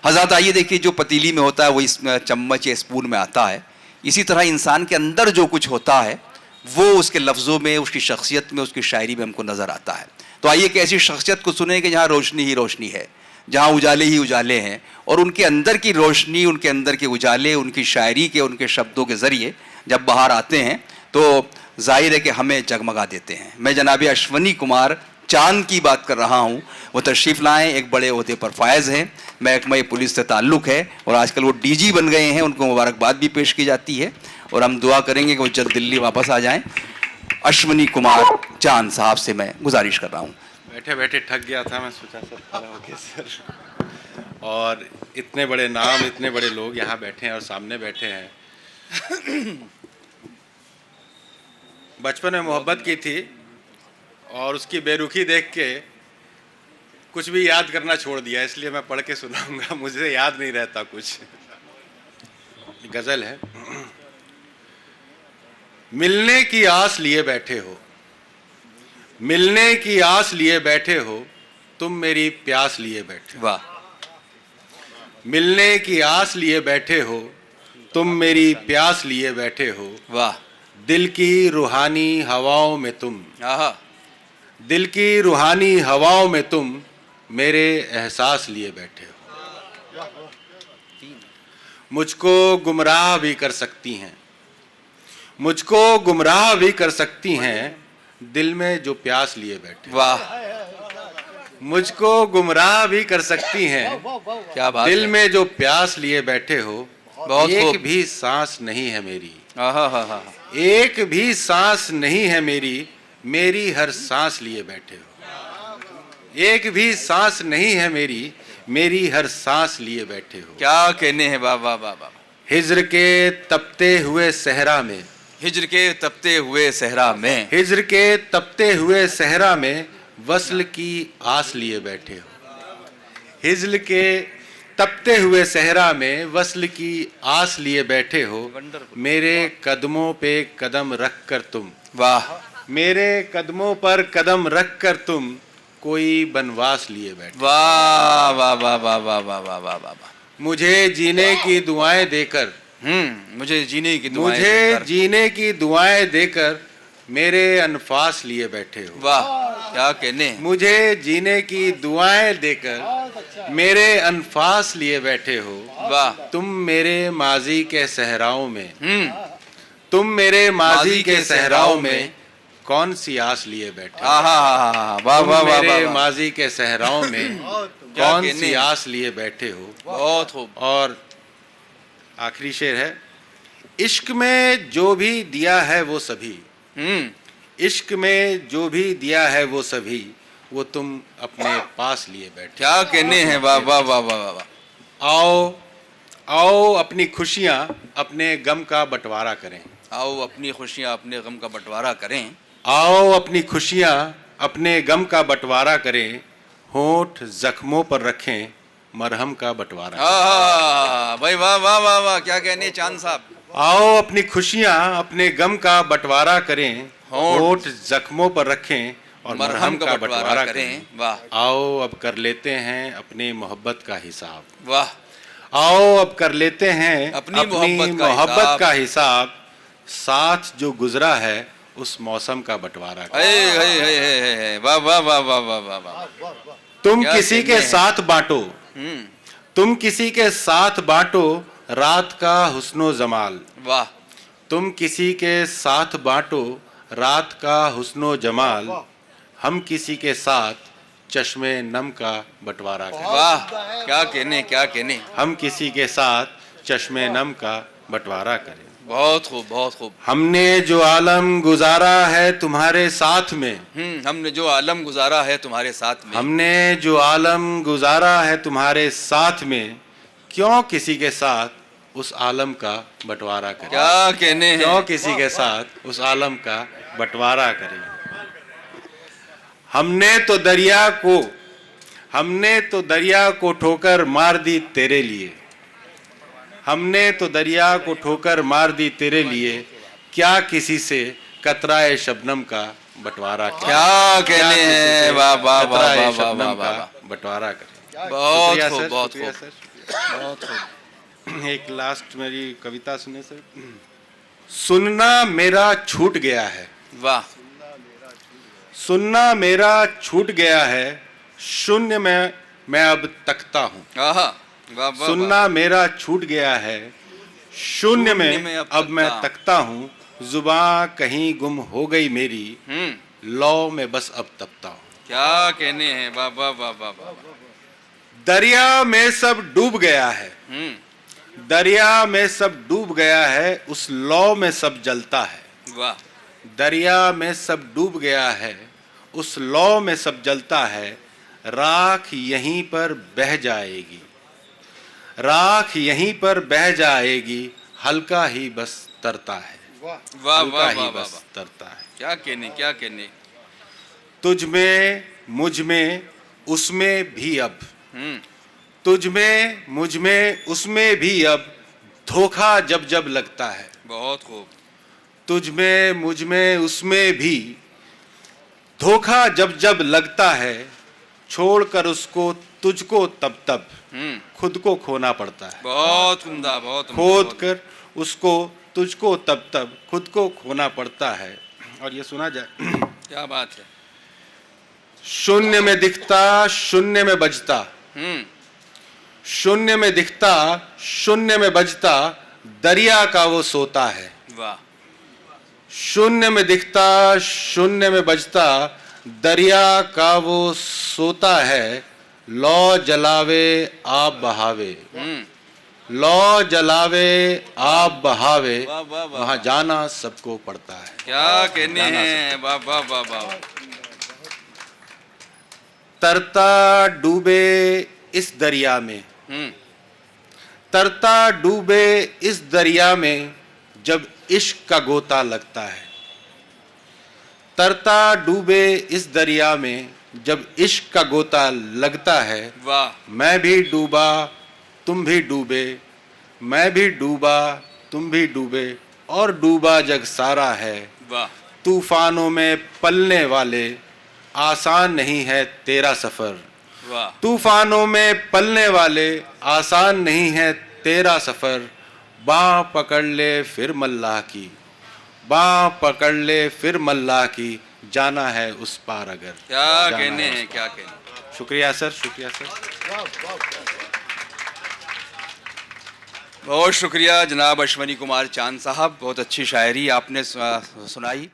हज़रत आइए देखिए, जो पतीली में होता है वो इस चम्मच या स्पून में आता है। इसी तरह इंसान के अंदर जो कुछ होता है वो उसके लफ्ज़ों में, उसकी शख्सियत में, उसकी शायरी में हमको नज़र आता है। तो आइए एक ऐसी शख्सियत को सुने कि जहाँ रोशनी ही रोशनी है, जहाँ उजाले ही उजाले हैं, और उनके अंदर की रोशनी, उनके अंदर के उजाले, उनकी शायरी के, उनके शब्दों के ज़रिए जब बाहर आते हैं तो ज़ाहिर है कि हमें जगमगा देते हैं। मैं जनाब अश्वनी कुमार चांद की बात कर रहा हूँ। वो तशरीफ़ लाएँ, एक बड़े ओहदे पर फायज़ हैं, महकमा पुलिस से ताल्लुक़ है और आजकल वो डीजी बन गए हैं। उनको मुबारकबाद भी पेश की जाती है और हम दुआ करेंगे कि वो जल्द दिल्ली वापस आ जाएं। अश्वनी कुमार चांद साहब से मैं गुजारिश कर रहा हूँ। बैठे बैठे थक गया था, मैं सोचा सर खड़ा होके सर, और इतने बड़े नाम, इतने बड़े लोग यहाँ बैठे हैं और सामने बैठे हैं। बचपन में मोहब्बत की थी और उसकी बेरुखी देख के कुछ भी याद करना छोड़ दिया, इसलिए मैं पढ़ के सुनाऊंगा, मुझे याद नहीं रहता कुछ। गज़ल है। मिलने की आस लिए बैठे हो, मिलने की आस लिए बैठे हो, तुम मेरी प्यास लिए बैठे हो। वाह। मिलने की आस लिए बैठे हो, तुम मेरी प्यास लिए बैठे हो। वाह। दिल की रूहानी हवाओं में तुम, आहा। दिल की रूहानी हवाओं में तुम मेरे एहसास लिए बैठे हो। मुझको गुमराह भी कर सकती हैं, मुझको गुमराह भी कर सकती हैं, दिल में जो प्यास लिए बैठे। वाह। मुझको गुमराह भी कर सकती हैं, क्या बात दिल है। में जो प्यास लिए बैठे हो। बहुत एक खूब। भी सांस नहीं है मेरी, आहा हा हा। एक भी सांस नहीं है मेरी, मेरी हर सांस लिए बैठे हो। एक भी सांस नहीं है मेरी, मेरी हर सांस लिए बैठे हो। क्या कहने हैं। वाह वाह वाह वाह। हिज्र के तपते हुए सहरा में, हिज्र के तपते हुए सहरा में, हिज्र के तपते हुए सहरा में वस्ल की आस लिए बैठे हो। हिज्र के तपते हुए सहरा में वस्ल की आस लिए बैठे हो। मेरे कदमों पे कदम रख कर तुम, वाह, मेरे कदमों पर कदम रख कर तुम कोई बनवास लिए बैठे। वाह वाह वाह वाह वाह वाह वाह वाह वाह। मुझे जीने की दुआएं देकर, मुझे जीने की दुआएं मुझे देकर। जीने की दुआएं देकर मेरे अनफास लिए बैठे हो। वाह, क्या कहने। मुझे जीने की दुआएं देकर मेरे अनफास लिए बैठे हो। वाह। तुम मेरे माजी के सहराओं में, तुम मेरे माजी के सहराओं में कौन सी आस लिए बैठे। आहा हा हा। वाह वाह वाह मेरे वाह। माजी के सहराओं में कौन सी आस लिए बैठे हो। बहुत खूब। और आखिरी शेर है। इश्क में जो भी दिया है वो सभी, इश्क में जो भी दिया है वो सभी, वो तुम अपने पास लिए बैठे। क्या कहने हैं। वाह वाह वाह वाह वाह। आओ आओ अपनी खुशियाँ अपने गम का बंटवारा करें। आओ अपनी खुशियाँ अपने गम का बंटवारा करें। आओ अपनी खुशियाँ अपने गम का बंटवारा करें। होंठ जख्मों पर रखें, मरहम का बंटवारा। भाई वाह वाह वाह वाह, क्या कहने चांद साहब। आओ अपनी खुशियाँ अपने गम का बंटवारा करें। होंठ जख्मों पर रखें और मरहम का बंटवारा करें। वाह। आओ अब कर लेते हैं अपनी मोहब्बत का हिसाब। वाह। आओ अब कर लेते हैं अपनी मोहब्बत का हिसाब। साथ जो गुजरा है उस मौसम का बंटवारा करें। वाह वाह वाह वाह वाह वाह वाह। तुम किसी के साथ बांटो, तुम किसी के साथ बांटो रात का हुस्नो जमाल। वाह। तुम किसी के साथ बांटो रात का हुस्नो जमाल। हम किसी के साथ चश्मे नम का बंटवारा करें। वाह, क्या कहने क्या कहने। हम किसी के साथ चश्मे नम का बंटवारा करें। बहुत खूब बहुत खूब। हमने जो आलम गुजारा है तुम्हारे साथ में, हमने जो आलम गुजारा है तुम्हारे साथ में, हमने जो आलम गुजारा है तुम्हारे साथ में, क्यों किसी के साथ उस आलम का बंटवारा करें। क्या कहने हैं। क्यों किसी के साथ उस आलम का बंटवारा करें। हमने तो दरिया को ठोकर मार दी तेरे लिए, हमने तो दरिया को ठोकर मार दी तेरे लिए। क्या किसी से कतराए शबनम का बंटवारा करें। क्या कहने हैं। वाह वाह वाह वाह वाह शबनम वाह का बंटवारा करें। बहुत शुक्रिया खूब सर, बहुत शुक्रिया खूब। सर। बहुत खूब। एक लास्ट मेरी कविता सुने सर। सुनना मेरा छूट गया है, वाह, सुनना मेरा छूट गया है, शून्य में मैं अब तकता हूँ। आहा, वाह वाह, सुनना मेरा छूट गया है, शून्य में अब मैं तकता हूँ। जुबां कहीं गुम हो गई मेरी, लौ में बस अब तपता हूँ। क्या कहने हैं, वाह वाह वाह वाह वाह। दरिया में सब डूब गया है, दरिया में सब डूब गया है, उस लौ में सब जलता है। वाह, दरिया में सब डूब गया है, उस लौ में सब जलता है। राख यहीं पर बह जाएगी, राख यहीं पर बह जाएगी, हल्का ही बस तरता है। वाह हल्का वाह ही वाह बस वाह, तरता है। क्या कहने, क्या कहने। तुझ में मुझ में उसमें भी अब, हम्म, तुझ में मुझ में उसमें भी अब, धोखा जब जब लगता है। बहुत खूब। तुझ में मुझ में उसमें भी धोखा जब जब लगता है, छोड़कर उसको तुझको तब तब खुद को खोना पड़ता है। बहुत उम्दा, बहुत उम्दा, खोद बहुत- कर उसको तुझको तब तब खुद को खोना पड़ता है। और ये सुना जाए। क्या बात है। शून्य में दिखता, शून्य में बजता, शून्य में दिखता, शून्य में बजता, दरिया का वो सोता है। वाह, शून्य में दिखता, शून्य में बजता, दरिया का वो सोता है। लौ जलावे आप बहावे, लौ जलावे आप बहावे, वाह वाह वाह, वहां जाना सबको पड़ता है। क्या कहने हैं, वाह वाह वाह वाह। तरता डूबे इस दरिया में, तरता डूबे इस दरिया में, जब इश्क का गोता लगता है। तरता डूबे इस दरिया में, जब इश्क का गोता लगता है। वाह, मैं भी डूबा तुम भी डूबे, मैं भी डूबा तुम भी डूबे, और डूबा जग सारा है। वाह, तूफानों में पलने वाले, आसान नहीं है तेरा सफर। वाह, तूफानों में पलने वाले, आसान नहीं है तेरा सफर। बाँह पकड़ ले फिर मल्लाह की, बाँह पकड़ ले फिर मल्लाह की, जाना है उस पार अगर। क्या जाना कहने है उस हैं, पार। क्या कहने। शुक्रिया सर, शुक्रिया सर। बहुत शुक्रिया जनाब अश्वनी कुमार चांद साहब, बहुत अच्छी शायरी आपने सुनाई।